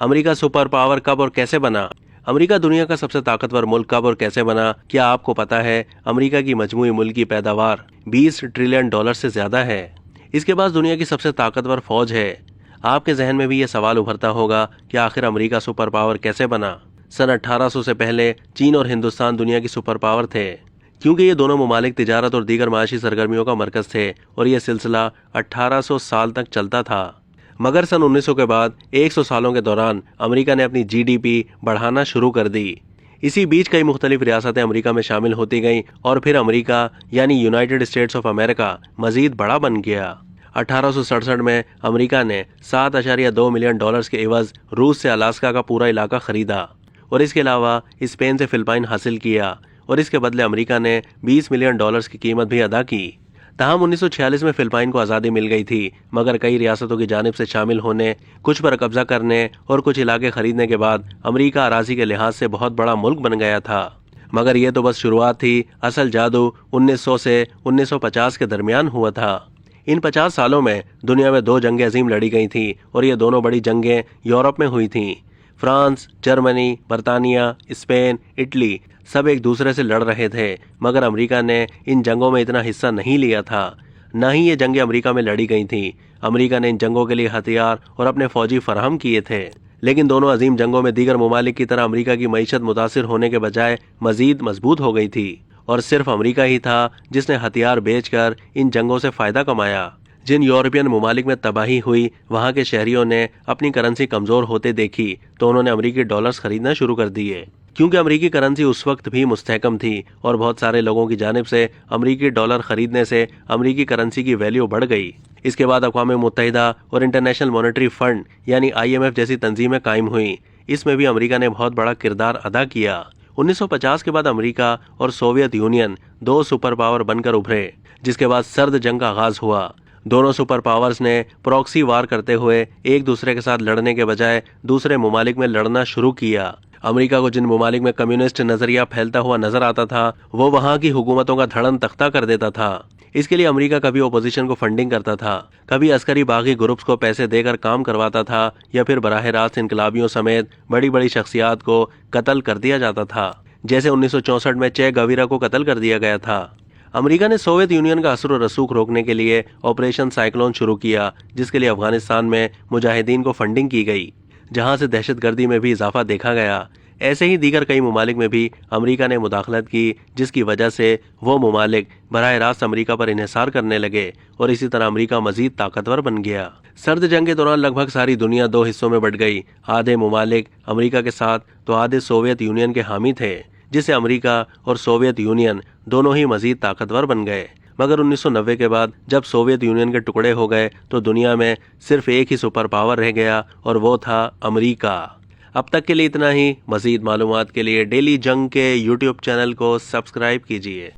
امریکہ super power کب اور کیسے بنا؟ امریکہ دنیا کا سب سے طاقتور ملک کب اور کیسے بنا؟ کیا آپ کو پتا ہے امریکہ کی مجموعی ملکی پیداوار 20 ٹریلین ڈالر سے زیادہ ہے۔ اس کے بعد دنیا کی سب سے طاقتور فوج ہے۔ آپ کے ذہن میں بھی یہ سوال ابھرتا ہوگا کہ آخر امریکہ سپر پاور کیسے بنا؟ سن 1800 سے پہلے چین اور ہندوستان دنیا کی سپر پاور تھے، کیونکہ یہ دونوں ممالک تجارت اور دیگر معاشی سرگرمیوں کا مرکز تھے اور یہ سلسلہ 1800 سال تک چلتا تھا۔ مگر سن 1900 کے بعد 100 سالوں کے دوران امریکہ نے اپنی جی ڈی پی بڑھانا شروع کر دی۔ اسی بیچ کئی مختلف ریاستیں امریکہ میں شامل ہوتی گئیں اور پھر امریکہ یعنی یونائٹڈ اسٹیٹس آف امریکہ مزید بڑا بن گیا۔ 1867 میں امریکہ نے 7.2 ملین ڈالرز کے عوض روس سے الاسکا کا پورا علاقہ خریدا اور اس کے علاوہ اسپین سے فلپائن حاصل کیا اور اس کے بدلے امریکہ نے 20 ملین ڈالرز کی قیمت بھی ادا کی۔ تاہم 1946 میں فلپائن کو آزادی مل گئی تھی، مگر کئی ریاستوں کی جانب سے شامل ہونے، کچھ پر قبضہ کرنے اور کچھ علاقے خریدنے کے بعد امریکہ اراضی کے لحاظ سے بہت بڑا ملک بن گیا تھا۔ مگر یہ تو بس شروعات تھی، اصل جادو 1900 سے 1950 کے درمیان ہوا تھا۔ ان 50 سالوں میں دنیا میں 2 جنگیں عظیم لڑی گئی تھیں اور یہ دونوں بڑی جنگیں یورپ میں ہوئی تھیں۔ فرانس، جرمنی، برطانیہ، اسپین، اٹلی سب ایک دوسرے سے لڑ رہے تھے، مگر امریکہ نے ان جنگوں میں اتنا حصہ نہیں لیا تھا، نہ ہی یہ جنگیں امریکہ میں لڑی گئی تھیں۔ امریکہ نے ان جنگوں کے لیے ہتھیار اور اپنے فوجی فراہم کیے تھے، لیکن دونوں عظیم جنگوں میں دیگر ممالک کی طرح امریکہ کی معیشت متاثر ہونے کے بجائے مزید مضبوط ہو گئی تھی، اور صرف امریکہ ہی تھا جس نے ہتھیار بیچ کر ان جنگوں سے فائدہ کمایا۔ جن یورپین ممالک میں تباہی ہوئی، وہاں کے شہریوں نے اپنی کرنسی کمزور ہوتے دیکھی تو انہوں نے امریکی ڈالرز خریدنا شروع کر دیے، کیونکہ امریکی کرنسی اس وقت بھی مستحکم تھی اور بہت سارے لوگوں کی جانب سے امریکی ڈالر خریدنے سے امریکی کرنسی کی ویلیو بڑھ گئی۔ اس کے بعد اقوام متحدہ اور انٹرنیشنل مانیٹری فنڈ یعنی IMF جیسی تنظیمیں قائم ہوئیں۔ اس میں بھی امریکہ نے بہت بڑا کردار ادا کیا۔ 1950 کے بعد امریکہ اور سوویت یونین 2 سپر پاور بن کر ابھرے، جس کے بعد سرد جنگ کا آغاز ہوا۔ دونوں سپر پاورز نے پراکسی وار کرتے ہوئے ایک دوسرے کے ساتھ لڑنے کے بجائے دوسرے ممالک میں لڑنا شروع کیا۔ امریکہ کو جن ممالک میں کمیونسٹ نظریہ پھیلتا ہوا نظر آتا تھا، وہ وہاں کی حکومتوں کا دھڑن تختہ کر دیتا تھا۔ اس کے لیے امریکہ کبھی اپوزیشن کو فنڈنگ کرتا تھا، کبھی عسکری باغی گروپس کو پیسے دے کر کام کرواتا تھا، یا پھر براہ راست انقلابیوں سمیت بڑی بڑی شخصیات کو قتل کر دیا جاتا تھا، جیسے 1964 میں چے گویرا کو قتل کر دیا گیا تھا۔ امریکہ نے سوویت یونین کا اثر و رسوخ روکنے کے لیے آپریشن سائیکلون شروع کیا، جس کے لیے افغانستان میں مجاہدین کو فنڈنگ کی گئی، جہاں سے دہشت گردی میں بھی اضافہ دیکھا گیا۔ ایسے ہی دیگر کئی ممالک میں بھی امریکہ نے مداخلت کی، جس کی وجہ سے وہ ممالک براہ راست امریکہ پر انحصار کرنے لگے اور اسی طرح امریکہ مزید طاقتور بن گیا۔ سرد جنگ کے دوران لگ بھگ ساری دنیا 2 حصوں میں بٹ گئی۔ آدھے ممالک امریکہ کے ساتھ تو آدھے سوویت یونین کے حامی تھے، جس سے امریکہ اور سوویت یونین دونوں ہی مزید طاقتور بن گئے۔ مگر 1990 کے بعد جب سوویت یونین کے ٹکڑے ہو گئے تو دنیا میں صرف ایک ہی سپر پاور رہ گیا اور وہ تھا امریکہ۔ اب تک کے لیے اتنا ہی۔ مزید معلومات کے لیے ڈیلی جنگ کے YouTube چینل کو سبسکرائب کیجیے۔